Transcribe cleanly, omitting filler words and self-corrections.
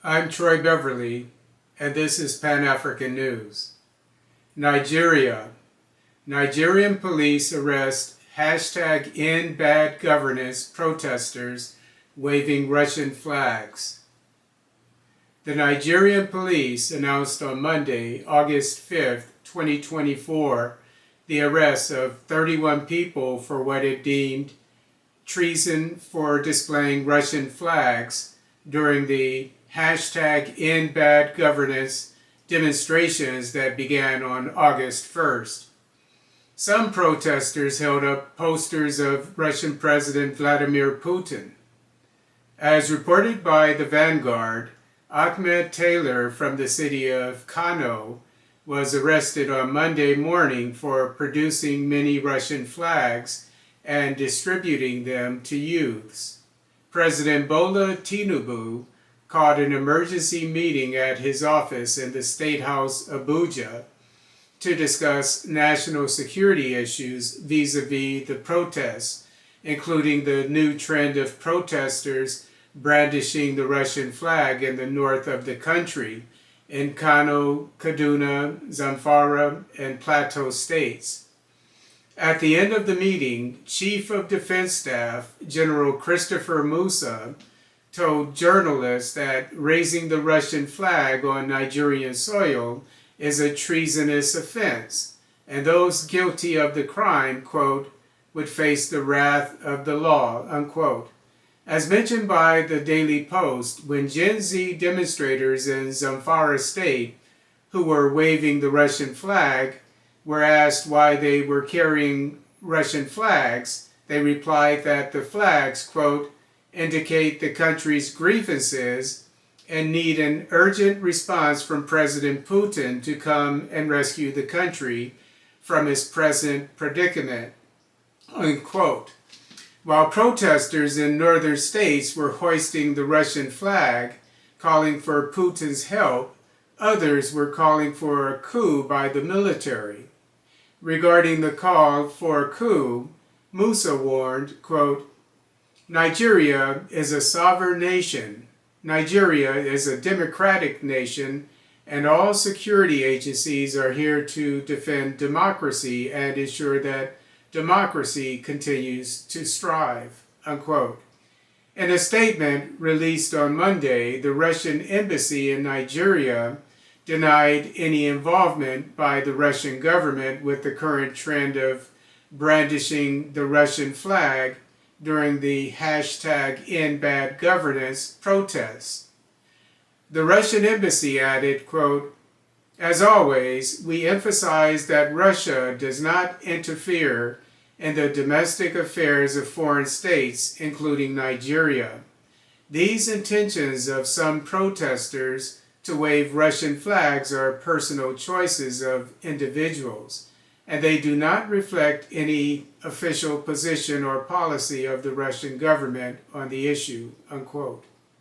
I'm Troy Beverly, and this is Pan-African News. Nigeria. Nigerian police arrest #InBadGovernance protesters waving Russian flags. The Nigerian police announced on Monday, August 5, 2024, the arrest of 31 people for what it deemed treason for displaying Russian flags during the #InBadGovernance demonstrations that began on August 1st. Some protesters held up posters of Russian President Vladimir Putin. As reported by the Vanguard, Ahmed Tailor from the city of Kano was arrested on Monday morning for producing many Russian flags and distributing them to youths. President Bola Tinubu called an emergency meeting at his office in the State House Abuja to discuss national security issues vis-à-vis the protests, including the new trend of protesters brandishing the Russian flag in the north of the country in Kano, Kaduna, Zamfara, and Plateau states. At the end of the meeting, Chief of Defense Staff General Christopher Musa told journalists that raising the Russian flag on Nigerian soil is a treasonous offense, and those guilty of the crime, quote, would face the wrath of the law, unquote. As mentioned by the Daily Post, when Gen Z demonstrators in Zamfara State, who were waving the Russian flag, were asked why they were carrying Russian flags, they replied that the flags, quote, indicate the country's grievances and need an urgent response from President Putin to come and rescue the country from its present predicament, unquote. While protesters in northern states were hoisting the Russian flag, calling for Putin's help, others were calling for a coup by the military. Regarding the call for a coup, Musa warned, quote, Nigeria is a sovereign nation. Nigeria is a democratic nation, and all security agencies are here to defend democracy and ensure that democracy continues to strive, unquote. In a statement released on Monday, the Russian embassy in Nigeria denied any involvement by the Russian government with the current trend of brandishing the Russian flag during the #InBadGovernance protests. The Russian embassy added, quote, as always, we emphasize that Russia does not interfere in the domestic affairs of foreign states, including Nigeria. These intentions of some protesters to wave Russian flags are personal choices of individuals, and they do not reflect any official position or policy of the Russian government on the issue, unquote.